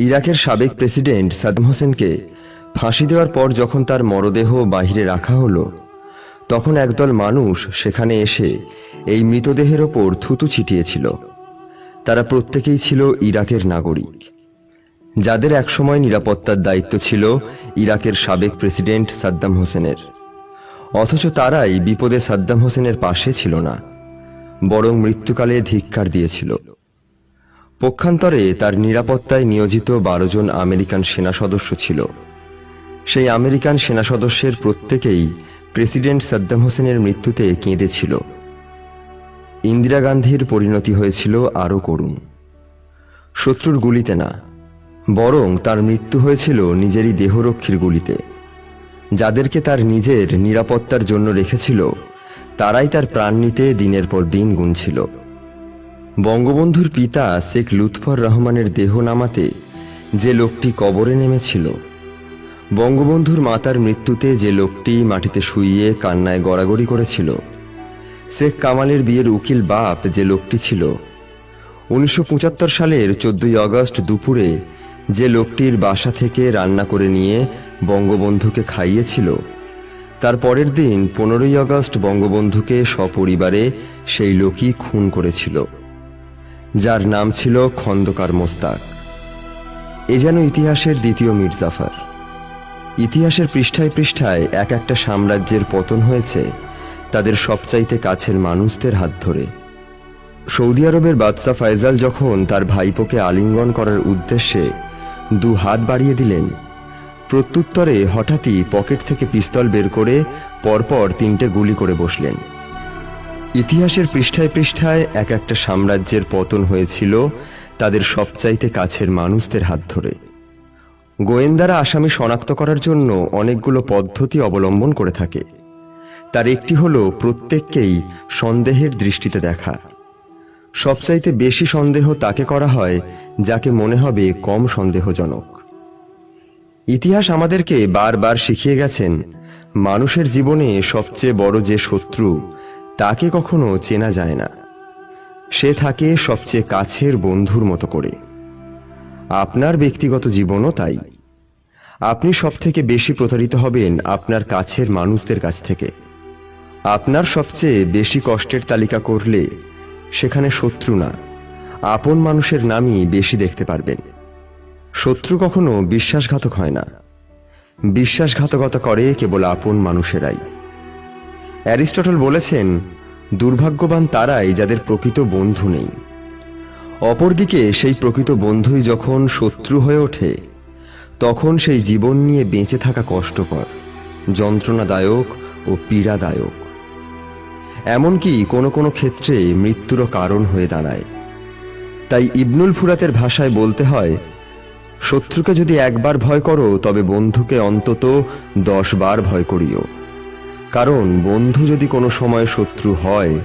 ইরাকের সাবেক প্রেসিডেন্ট সাদ্দাম হোসেনকে ফাঁসি দেওয়ার পর যখন তার মরদেহ বাহিরে রাখা হলো, তখন একদল মানুষ সেখানে এসে এই মৃতদেহের ওপর থুতু ছিটিয়েছিল। তারা প্রত্যেকেই ছিল ইরাকের নাগরিক, যাদের একসময় নিরাপত্তার দায়িত্ব ছিল ইরাকের সাবেক প্রেসিডেন্ট সাদ্দাম হোসেনের। অথচ তারাই বিপদে সাদ্দাম হোসেনের পাশে ছিল না, বরং মৃত্যুকালে ধিক্কার দিয়েছিল। পক্ষান্তরে তার নিরাপত্তায় নিয়োজিত 12 জন আমেরিকান সেনা সদস্য ছিল। সেই আমেরিকান সেনা সদস্যের প্রত্যেকেই প্রেসিডেন্ট সাদ্দাম হোসেনের মৃত্যুতে কেঁদেছিল। ইন্দিরা গান্ধীর পরিণতি হয়েছিল আরও করুণ। শত্রুর গুলিতে না, বরং তার মৃত্যু হয়েছিল নিজেরই দেহরক্ষীর গুলিতে। যাদেরকে তার নিজের নিরাপত্তার জন্য রেখেছিল, তারাই তার প্রাণ নিতে দিনের পর দিন গুনছিল। বঙ্গবন্ধুর পিতা শেখ লুৎফর রহমানের দেহ নামাতে যে লোকটি কবরে নেমেছিল, বঙ্গবন্ধুর মাতার মৃত্যুতে যে লোকটি মাটিতে শুইয়ে কান্নায় গড়াগড়ি করেছিল, শেখ কামালের বিয়ের উকিল বাপ যে লোকটি ছিল, 1975 সালের 14 আগস্ট দুপুরে যে লোকটির বাসা থেকে রান্না করে নিয়ে বঙ্গবন্ধুকে খাইয়েছিল, তার পরের দিন 15 আগস্ট বঙ্গবন্ধুকে সপরিবারে সেই লোকই খুন করেছিল, যার নাম ছিল খন্দকার মোস্তাক। এ যেন ইতিহাসের দ্বিতীয় মির্জাফর। ইতিহাসের পৃষ্ঠায় পৃষ্ঠায় এক একটা সাম্রাজ্যের পতন হয়েছে তাদের সবচাইতে কাছের মানুষদের হাত ধরে। সৌদি আরবের বাদশা ফয়সাল যখন তার ভাইপোকে আলিঙ্গন করার উদ্দেশ্যে 2 হাত বাড়িয়ে দিলেন, প্রত্যুত্তরে হঠাৎই পকেট থেকে পিস্তল বের করে পরপর 3টে গুলি করে বসলেন। ইতিহাসের পৃষ্ঠায় পৃষ্ঠায় এক একটা সাম্রাজ্যের পতন হয়েছিল তাদের সবচাইতে কাছের মানুষদের হাত ধরে। গোয়েন্দারা আসামি শনাক্ত করার জন্য অনেকগুলো পদ্ধতি অবলম্বন করে থাকে। তার একটি হলো প্রত্যেককেই সন্দেহের দৃষ্টিতে দেখা। সবচাইতে বেশি সন্দেহ তাকে করা হয় যাকে মনে হবে কম সন্দেহজনক। ইতিহাস আমাদেরকে বারবার শিখিয়ে গেছেন, মানুষের জীবনে সবচেয়ে বড় যে শত্রু, তাকে কখনো চেনা যায় না। সে থাকে সবচেয়ে কাছের বন্ধুর মতো করে। আপনার ব্যক্তিগত জীবনও তাই। আপনি সবথেকে বেশি প্রতারিত হবেন আপনার কাছের মানুষদের কাছ থেকে। আপনার সবচেয়ে বেশি কষ্টের তালিকা করলে সেখানে শত্রু না, আপন মানুষের নামই বেশি দেখতে পারবেন। শত্রু কখনো বিশ্বাসঘাতক হয় না, বিশ্বাসঘাতকতা করে কেবল আপন মানুষেরাই। অ্যারিস্টটল বলেছেন, দুর্ভাগ্যবান তারাই যাদের প্রকৃত বন্ধু নেই। অপরদিকে সেই প্রকৃত বন্ধুই যখন শত্রু হয়ে ওঠে, তখন সেই জীবন নিয়ে বেঁচে থাকা কষ্টকর, যন্ত্রণাদায়ক ও পীড়াদায়ক। এমনকি কোনো কোনো ক্ষেত্রে মৃত্যুরও কারণ হয়ে দাঁড়ায়। তাই ইবনুল ফুরাতের ভাষায় বলতে হয়, শত্রুকে যদি একবার ভয় করো, তবে বন্ধুকে অন্তত 10 বার ভয় করিও। কারণ বন্ধু যদি কোনো সময় শত্রু হয়,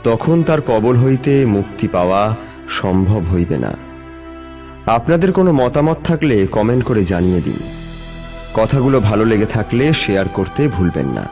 তখন তার কবল হইতে মুক্তি পাওয়া সম্ভব হইবে না। আপনাদের কোনো মতামত থাকলে কমেন্ট করে জানিয়ে দিন। কথাগুলো ভালো লেগে থাকলে শেয়ার করতে ভুলবেন না।